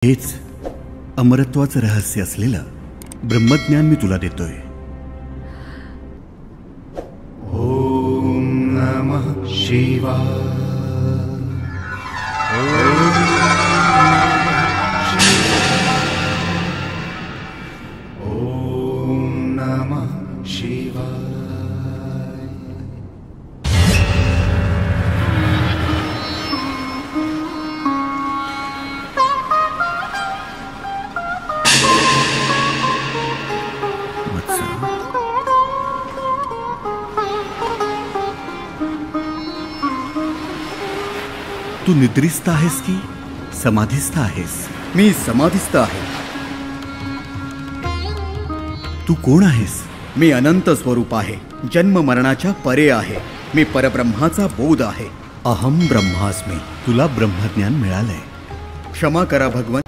हेच अमरत्वाचं रहस्य असलेलं ब्रह्मज्ञान मी तुला देतोय। ओम नमः शिवाय। ओम नमः शिवाय। तू निद्रिस्त आहेस की समाधिस्थ आहेस? मी समाधिस्थ आहे। तू कोण आहेस? मी अनंत स्वरूप आहे, जन्म मरणाच्या परे आहे। मी परब्रह्माचा बोध आहे। अहम ब्रह्मास्मी। तुला ब्रह्मज्ञान मिळालंय। क्षमा करा भगवंत।